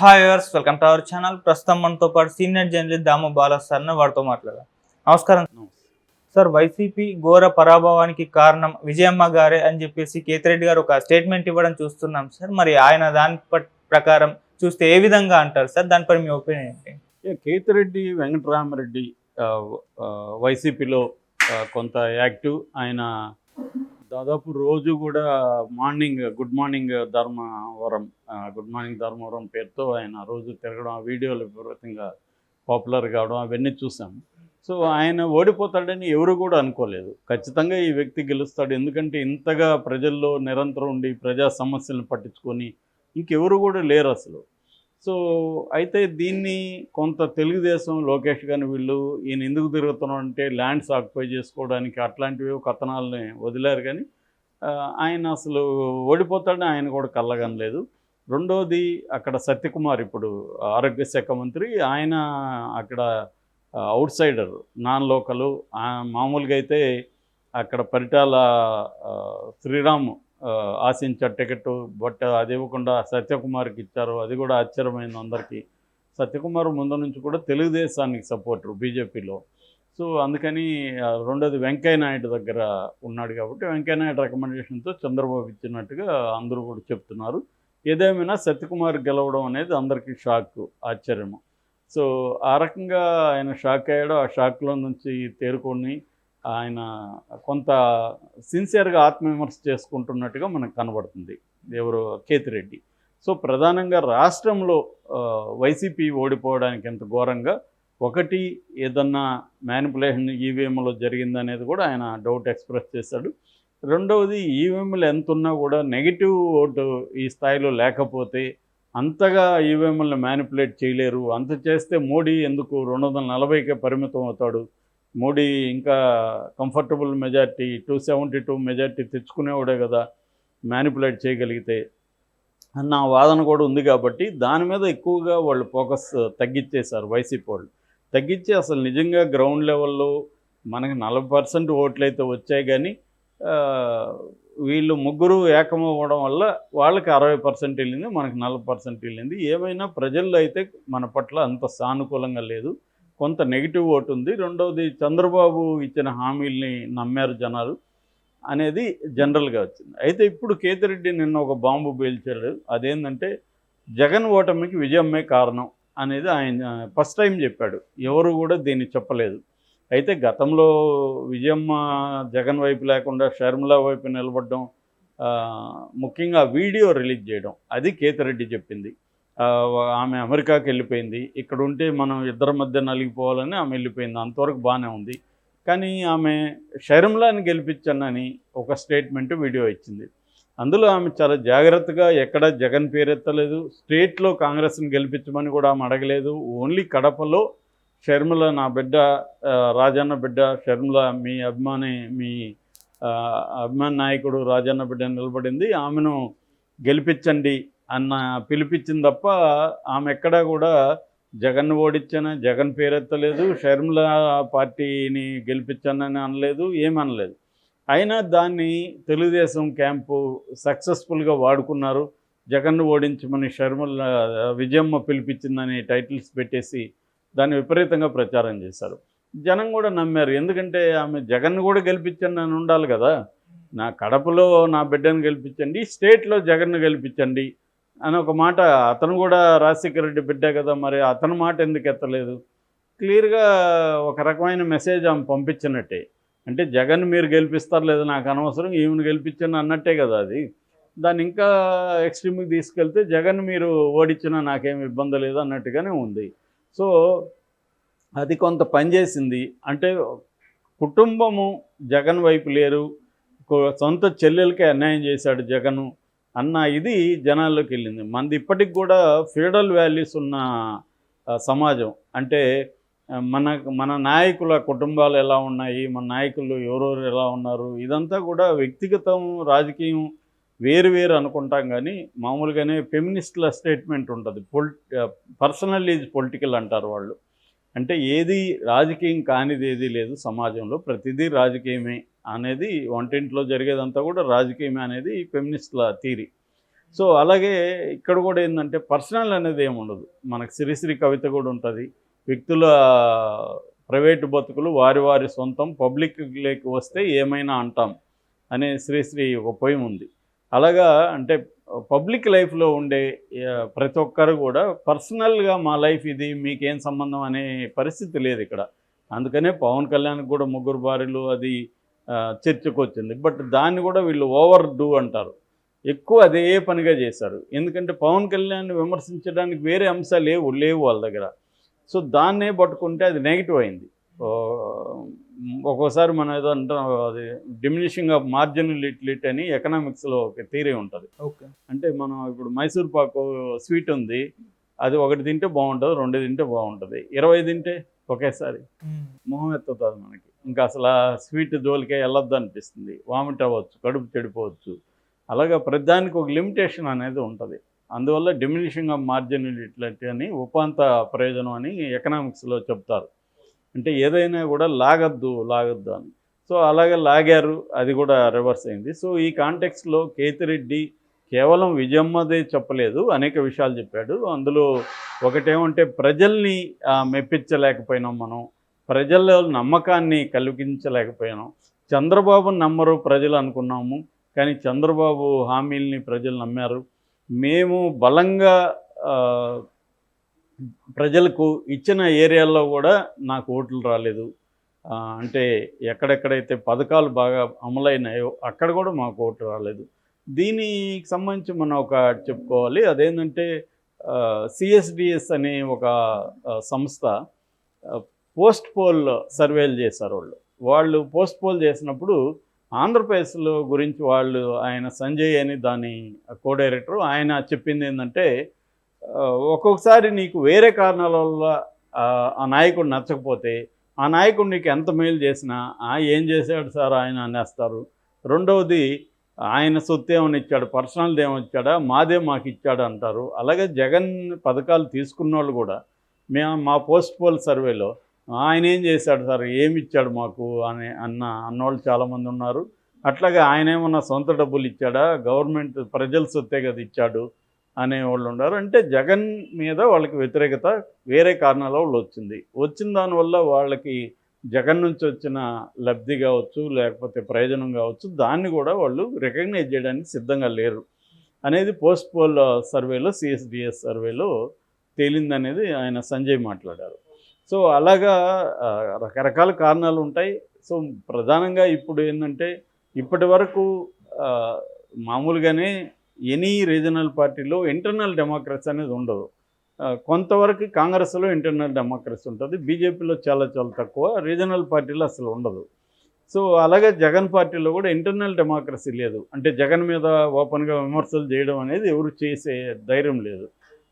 Hi viewers, welcome to our channel. ప్రస్తుతం మనతో పాటు సీనియర్ జర్నలిస్ట్ దాము బాలా సార్ వారితో మాట్లాడారు. నమస్కారం సార్. వైసీపీ ఘోర పరాభవానికి కారణం విజయమ్మ గారే అని చెప్పేసి కేతిరెడ్డి గారు ఒక స్టేట్మెంట్ ఇవ్వడం చూస్తున్నాం సార్. మరి ఆయన దాని ప్రకారం చూస్తే ఏ విధంగా అంటారు సార్? దానిపై మీ ఒపీనియన్ ఏంటి? కేతిరెడ్డి వెంకటరామరెడ్డి వైసీపీలో కొంత యాక్టివ్. ఆయన దాదాపు రోజు కూడా గుడ్ మార్నింగ్ ధర్మవరం పేరుతో ఆయన రోజు తిరగడం, ఆ వీడియోలు విపరీతంగా పాపులర్ కావడం అవన్నీ చూసాం. సో ఆయన ఓడిపోతాడని ఎవరు కూడా అనుకోలేదు. ఖచ్చితంగా ఈ వ్యక్తి గెలుస్తాడు, ఎందుకంటే ఇంతగా ప్రజల్లో నిరంతరం ఉండి ప్రజా సమస్యలను పట్టించుకొని ఇంకెవరు కూడా లేరు అసలు. సో అయితే దీన్ని కొంత తెలుగుదేశం లోకేష్ గాని వీళ్ళు ఈయన ఎందుకు తిరుగుతున్నాడు అంటే ల్యాండ్స్ ఆక్యుపై చేసుకోవడానికి అట్లాంటివి కథనాలని వదిలేరు. కానీ ఆయన అసలు ఓడిపోతాడని ఆయన కూడా కళ్ళగనలేదు. రెండోది, అక్కడ సత్యకుమార్ ఇప్పుడు ఆరోగ్య శాఖ మంత్రి, ఆయన అక్కడ అవుట్ సైడర్, నాన్ లోకలు. మామూలుగా అయితే అక్కడ పరిటాల శ్రీరామ్ ఆశించారు టికెట్, బట్ అది ఇవ్వకుండా సత్యకుమార్కి ఇచ్చారు. అది కూడా ఆశ్చర్యమైంది అందరికీ. సత్యకుమార్ ముందు నుంచి కూడా తెలుగుదేశానికి సపోర్టరు బీజేపీలో. సో అందుకని రెండోది వెంకయ్య నాయుడు దగ్గర ఉన్నాడు కాబట్టి వెంకయ్య నాయుడు రికమెండేషన్తో చంద్రబాబు ఇచ్చినట్టుగా అందరూ కూడా చెప్తున్నారు. ఏదేమైనా సత్యకుమార్ గెలవడం అనేది అందరికీ షాక్, ఆశ్చర్యము. సో ఆ రకంగా ఆయన షాక్ అయ్యాడు. ఆ షాక్లో నుంచి తేరుకొని ఆయన కొంత సిన్సియర్గా ఆత్మవిమర్శ చేసుకుంటున్నట్టుగా మనకు కనబడుతుంది ఎవరు కేతిరెడ్డి. సో ప్రధానంగా రాష్ట్రంలో వైసీపీ ఓడిపోవడానికి ఎంత ఘోరంగా, ఒకటి ఏదన్నా మ్యానిపులేషన్ ఈవీఎంలో జరిగిందనేది కూడా ఆయన డౌట్ ఎక్స్ప్రెస్ చేశాడు. రెండవది, ఈవీఎంలు ఎంత ఉన్నా కూడా నెగిటివ్ ఓటు ఈ స్థాయిలో లేకపోతే అంతగా ఈవీఎంలను మ్యానిపులేట్ చేయలేరు. అంత చేస్తే మోడీ ఎందుకు 240కే పరిమితం అవుతాడు, మోడీ ఇంకా కంఫర్టబుల్ మెజార్టీ 272 మెజార్టీ తెచ్చుకునేవాడే కదా మ్యానిపులేట్ చేయగలిగితే అన్న వాదన కూడా ఉంది. కాబట్టి దాని మీద ఎక్కువగా వాళ్ళు ఫోకస్ తగ్గించేశారు వైసీపీ వాళ్ళు. తగ్గించి అసలు నిజంగా గ్రౌండ్ లెవెల్లో మనకి 40% ఓట్లు అయితే వచ్చాయి, కానీ వీళ్ళు ముగ్గురు ఏకమవ్వడం వల్ల వాళ్ళకి 60% వెళ్ళింది, మనకి 40% వెళ్ళింది. ఏమైనా ప్రజల్లో అయితే మన పట్ల అంత సానుకూలంగా లేదు, కొంత నెగిటివ్ ఓటు ఉంది. రెండవది, చంద్రబాబు ఇచ్చిన హామీల్ని నమ్మారు జనాలు అనేది జనరల్గా వచ్చింది. అయితే ఇప్పుడు కేతిరెడ్డి నిన్న ఒక బాంబు పేల్చాడు. అదేంటంటే జగన్ ఓటమికి విజయమ్మే కారణం అనేది ఆయన ఫస్ట్ టైం చెప్పాడు. ఎవరు కూడా దీన్ని చెప్పలేదు. అయితే గతంలో విజయమ్మ జగన్ వైపు లేకుండా షర్మిల వైపు నిలబడడం, ముఖ్యంగా వీడియో రిలీజ్ చేయడం, అది కేతిరెడ్డి చెప్పింది. ఆమె అమెరికాకి వెళ్ళిపోయింది, ఇక్కడ ఉంటే మనం ఇద్దరి మధ్య నలిగిపోవాలని ఆమె వెళ్ళిపోయింది. అంతవరకు బాగానే ఉంది. కానీ ఆమె షర్మిలాని గెలిపించానని ఒక స్టేట్మెంట్ వీడియో ఇచ్చింది. అందులో ఆమె చాలా జాగ్రత్తగా ఎక్కడ జగన్ పేరెత్తలేదు, స్టేట్లో కాంగ్రెస్ని గెలిపించమని కూడా ఆమె అడగలేదు. ఓన్లీ కడపలో షర్మిల నా బిడ్డ, రాజన్న బిడ్డ షర్మిల, మీ అభిమాన నాయకుడు రాజన్న బిడ్డ నిలబడింది, ఆమెను గెలిపించండి అన్న పిలిపించింది తప్ప ఆమె ఎక్కడా కూడా జగన్ ఓడించాను, జగన్ పేరెత్తలేదు, షర్మిల పార్టీని గెలిపించానని అనలేదు, ఏమనలేదు. అయినా దాన్ని తెలుగుదేశం క్యాంపు సక్సెస్ఫుల్గా వాడుకున్నారు. జగన్ను ఓడించమని షర్మిల విజయమ్మ పిలిపించిందని టైటిల్స్ పెట్టేసి దాన్ని విపరీతంగా ప్రచారం చేశారు. జనం కూడా నమ్మారు. ఎందుకంటే ఆమె జగన్ను కూడా గెలిపించండి అని ఉండాలి కదా. నా కడపలో నా బిడ్డను గెలిపించండి, స్టేట్లో జగన్ను గెలిపించండి అని ఒక మాట. అతను కూడా రాజశేఖర రెడ్డి బిడ్డే కదా, మరి అతని మాట ఎందుకు ఎత్తలేదు? క్లియర్గా ఒక రకమైన మెసేజ్ ఆమె పంపించినట్టే. అంటే జగన్ మీరు గెలిపిస్తారు లేదు నాకు అనవసరం, ఈమెను గెలిపించండి అన్నట్టే కదా అది. దాన్ని ఇంకా ఎక్స్ట్రీమ్కి తీసుకెళ్తే జగన్ మీరు ఓడించినా నాకేం ఇబ్బంది లేదు అన్నట్టుగానే ఉంది. సో అది కొంత పనిచేసింది. అంటే కుటుంబము జగన్ వైపు లేరు, సొంత చెల్లెలకే అన్యాయం చేశాడు జగను అన్న ఇది జనాల్లోకి వెళ్ళింది. మనది ఇప్పటికి కూడా ఫ్యూడల్ వాల్యూస్ ఉన్న సమాజం. అంటే మన నాయకుల కుటుంబాలు ఎలా ఉన్నాయి, మన నాయకులు ఎవరెవరు ఎలా ఉన్నారు, ఇదంతా కూడా వ్యక్తిగతం రాజకీయం వేరు అనుకుంటాం. కానీ మామూలుగానే ఫెమినిస్టుల స్టేట్మెంట్ ఉంటుంది, పర్సనల్ ఈజ్ పొలిటికల్ అంటారు వాళ్ళు. అంటే ఏది రాజకీయం కానిది ఏది లేదు సమాజంలో, ప్రతిదీ రాజకీయమే అనేది, వంటింట్లో జరిగేదంతా కూడా రాజకీయమే అనేది ఫెమినిస్టుల థీరీ. సో అలాగే ఇక్కడ కూడా ఏంటంటే పర్సనల్ అనేది ఏమి ఉండదు. మనకు శ్రీశ్రీ కవిత కూడా ఉంటుంది. వ్యక్తుల ప్రైవేటు బతుకులు వారి వారి సొంతం, పబ్లిక్‌లోకి వస్తే ఏమైనా అంటాం అనే శ్రీశ్రీ ఒక పోయం ఉంది. అలాగా అంటే పబ్లిక్ లైఫ్‌లో ఉండే ప్రతి ఒక్కరు కూడా పర్సనల్‌గా మా లైఫ్ ఇది, మీకేం సంబంధం అనే పరిస్థితి లేదు ఇక్కడ. అందుకనే పవన్ కళ్యాణ్‌కి కూడా 3 భార్యలు అది చర్చకొచ్చింది. బట్ దాన్ని కూడా వీళ్ళు ఓవర్ డూ అంటారు. ఎక్కువ అదే పనిగా చేశారు. ఎందుకంటే పవన్ కళ్యాణ్‌ని విమర్శించడానికి వేరే అంశాలు లేవు వాళ్ళ దగ్గర. సో దాన్నే పట్టుకుంటే అది నెగెటివ్ అయింది. ఒక్కోసారి మనం ఏదో అంటాం, అది డిమినిషింగ్ ఆఫ్ మార్జినల్ లిట్ అని ఎకనామిక్స్లో ఒక థియరీ ఉంటుంది. ఓకే. అంటే మనం ఇప్పుడు మైసూర్ పాకు స్వీట్ ఉంది, అది 1 తింటే బాగుంటుంది, 2 తింటే బాగుంటుంది, 20 తింటే ఒకేసారి మొహం ఎత్తుతుంది మనకి. ఇంకా అసలు ఆ స్వీట్ జోలికే వెళ్ళొద్దు అనిపిస్తుంది, వామిట్ అవ్వచ్చు, కడుపు చెడిపోవచ్చు. అలాగా ప్రతిదానికి ఒక లిమిటేషన్ అనేది ఉంటుంది. అందువల్ల డిమినిషింగ్ ఆఫ్ మార్జినలిటీ అని ఉపాంత ప్రయోజనం అని ఎకనామిక్స్లో చెప్తారు. అంటే ఏదైనా కూడా లాగద్దు అని. సో అలాగే లాగారు, అది కూడా రివర్స్ అయింది. సో ఈ కాంటెక్స్లో కేతిరెడ్డి కేవలం విజయమ్మదే చెప్పలేదు, అనేక విషయాలు చెప్పాడు. అందులో ఒకటేమంటే ప్రజల్ని మెప్పించలేకపోయినాం మనం, ప్రజల నమ్మకాన్ని కలిగించలేకపోయినాం. చంద్రబాబుని నమ్మరు ప్రజలు అనుకున్నాము, కానీ చంద్రబాబు హామీల్ని ప్రజలు నమ్మారు. మేము బలంగా ప్రజలకు ఇచ్చిన ఏరియాల్లో కూడా నాకు ఓట్లు రాలేదు. అంటే ఎక్కడెక్కడైతే పథకాలు బాగా అమలైనాయో అక్కడ కూడా మాకు ఓట్లు రాలేదు. దీనికి సంబంధించి మనం ఒక చెప్పుకోవాలి. అదేంటంటే సిఎస్డిఎస్ అనే ఒక సంస్థ పోస్ట్ పోల్ సర్వేలు చేశారు. వాళ్ళు పోస్ట్ పోల్ చేసినప్పుడు ఆంధ్రప్రదేశ్లో గురించి ఆయన సంజయ్ అని దాని కో డైరెక్టర్, ఆయన చెప్పింది ఏంటంటే, ఒక్కొక్కసారి నీకు వేరే కారణాల వల్ల ఆ నాయకుడు నచ్చకపోతే, ఆ నాయకుడు నీకు ఎంత మేలు చేసినా ఏం చేశాడు సార్ ఆయన అనేస్తారు. రెండవది, ఆయన సొత్తు ఏమని ఇచ్చాడు, పర్సనల్ది ఏమని ఇచ్చాడా, మాదే మాకు ఇచ్చాడు అంటారు. అలాగే జగన్ పథకాలు తీసుకున్న వాళ్ళు కూడా మా పోస్ట్ పోల్ సర్వేలో ఆయన ఏం చేశాడు సార్, ఏమి ఇచ్చాడు మాకు అన్నవాళ్ళు చాలామంది ఉన్నారు. అట్లాగే ఆయన ఏమన్నా సొంత డబ్బులు ఇచ్చాడా, గవర్నమెంట్ ప్రజల సొత్తే కదా ఇచ్చాడు అనేవాళ్ళు ఉన్నారు. అంటే జగన్ మీద వాళ్ళకి వ్యతిరేకత వేరే కారణాల వల్ల వచ్చిన దానివల్ల వాళ్ళకి జగన్ నుంచి వచ్చిన లబ్ధి కావచ్చు, లేకపోతే ప్రయోజనం కావచ్చు, దాన్ని కూడా వాళ్ళు రికగ్నైజ్ చేయడానికి సిద్ధంగా లేరు అనేది పోస్ట్ పోల్ సర్వేలో, సిఎస్డిఎస్ సర్వేలో తేలిందనేది ఆయన సంజయ్ మాట్లాడారు. సో అలాగా రకరకాల కారణాలు ఉంటాయి. సో ప్రధానంగా ఇప్పుడు ఏంటంటే, ఇప్పటి వరకు మామూలుగానే ఎనీ రీజనల్ పార్టీలో ఇంటర్నల్ డెమోక్రసీ అనేది ఉండదు. కొంతవరకు కాంగ్రెస్లో ఇంటర్నల్ డెమోక్రసీ ఉంటుంది, బీజేపీలో చాలా చాలా తక్కువ, రీజనల్ పార్టీలో అసలు ఉండదు. సో అలాగే జగన్ పార్టీలో కూడా ఇంటర్నల్ డెమోక్రసీ లేదు. అంటే జగన్ మీద ఓపెన్గా విమర్శలు చేయడం అనేది ఎవరు చేసే ధైర్యం లేదు.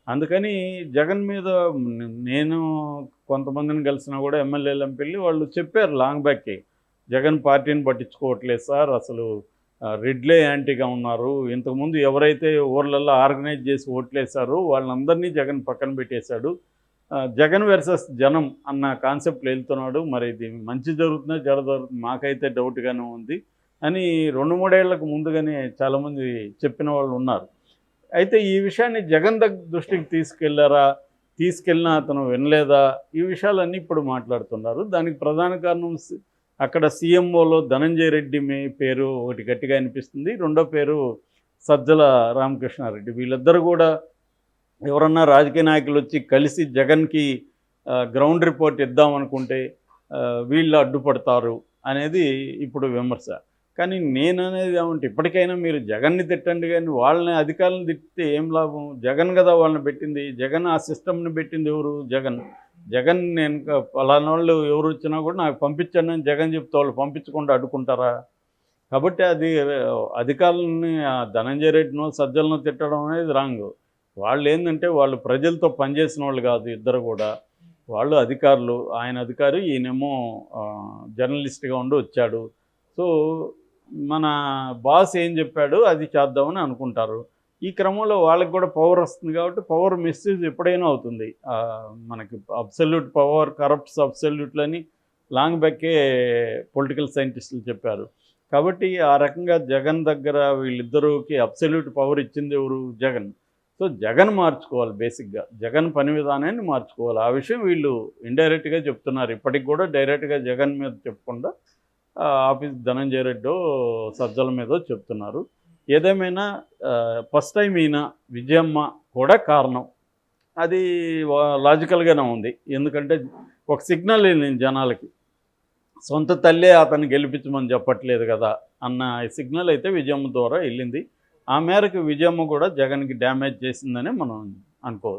అందుకని జగన్ మీద నేను కొంతమందిని కలిసినా కూడా ఎమ్మెల్యేలు ఎంపీలు వాళ్ళు చెప్పారు లాంగ్ బ్యాక్కి, జగన్ పార్టీని పట్టించుకోవట్లేదు సార్, అసలు రెడ్లే యాంటీగా ఉన్నారు, ఇంతకుముందు ఎవరైతే ఊర్లలో ఆర్గనైజ్ చేసి ఓట్లేశారో వాళ్ళందరినీ జగన్ పక్కన పెట్టేశాడు, జగన్ వర్సెస్ జనం అన్న కాన్సెప్ట్లో వెళ్తున్నాడు. మరి ఇది మంచి జరుగుతుందో చెడ జరుగుతుందో మాకైతే డౌట్గానే ఉంది అని 2-3 ఏళ్లకు ముందుగానే చాలామంది చెప్పిన వాళ్ళు ఉన్నారు. అయితే ఈ విషయాన్ని జగన్ దృష్టికి తీసుకెళ్ళినా అతను వినలేదా, ఈ విషయాలన్నీ ఇప్పుడు మాట్లాడుతున్నారు. దానికి ప్రధాన కారణం అక్కడ సీఎంఓలో ధనంజయ రెడ్డి పేరు ఒకటి గట్టిగా అనిపిస్తుంది, రెండో పేరు సజ్జల రామకృష్ణారెడ్డి. వీళ్ళిద్దరు కూడా ఎవరన్నా రాజకీయ నాయకులు వచ్చి కలిసి జగన్కి గ్రౌండ్ రిపోర్ట్ ఇద్దామనుకుంటే వీళ్ళు అడ్డుపడతారు అనేది ఇప్పుడు విమర్శ. కానీ నేను అనేది ఏమంటే, ఇప్పటికైనా మీరు జగన్ని తిట్టండి, కానీ వాళ్ళని అధికారులను తిట్టితే ఏం లాభం? జగన్ కదా వాళ్ళని పెట్టింది, జగన్ ఆ సిస్టమ్ని పెట్టింది ఎవరు? జగన్ నేను పలానా వాళ్ళు ఎవరు వచ్చినా కూడా నాకు పంపించండి అని జగన్ చెప్తే వాళ్ళు పంపించకుండా అడ్డుకుంటారా? కాబట్టి అది అధికారులని ధనంజయ రెడ్డినో సజ్జలను తిట్టడం అనేది రాంగ్. వాళ్ళు ఏంటంటే వాళ్ళు ప్రజలతో పనిచేసిన వాళ్ళు కాదు, ఇద్దరు కూడా. వాళ్ళు అధికారులు, ఆయన అధికారి, ఈయనేమో జర్నలిస్ట్గా ఉండి వచ్చాడు. సో మన బాస్ ఏం చెప్పాడు అది చేద్దామని అనుకుంటారు. ఈ క్రమంలో వాళ్ళకి కూడా పవర్ వస్తుంది కాబట్టి పవర్ మిస్యూజ్ ఎప్పుడైనా అవుతుంది. మనకి అబ్సల్యూట్ పవర్ కరప్ట్స్ అబ్సల్యూట్లని లాంగ్ బ్యాకే పొలిటికల్ సైంటిస్టులు చెప్పారు. కాబట్టి ఆ రకంగా జగన్ దగ్గర వీళ్ళిద్దరికి అబ్సల్యూట్ పవర్ ఇచ్చింది ఎవరు? జగన్. సో జగన్ మార్చుకోవాలి, బేసిక్గా జగన్ పని విధానాన్ని మార్చుకోవాలి. ఆ విషయం వీళ్ళు ఇండైరెక్ట్గా చెప్తున్నారు. ఇప్పటికి కూడా డైరెక్ట్గా జగన్ మీద చెప్పకుండా ఆఫీస్ ధనంజయ రెడ్డో సజ్జల మీదో చెప్తున్నారు. ఏదేమైనా ఫస్ట్ టైం ఈయన విజయమ్మ కూడా కారణం. అది లాజికల్గానే ఉంది. ఎందుకంటే ఒక సిగ్నల్ వెళ్ళింది జనాలకి, సొంత తల్లే అతన్ని గెలిపించమని చెప్పట్లేదు కదా అన్న సిగ్నల్ అయితే విజయమ్మ ద్వారా వెళ్ళింది. ఆ మేరకు విజయమ్మ కూడా జగన్కి డ్యామేజ్ చేసిందని మనం అనుకోవచ్చు.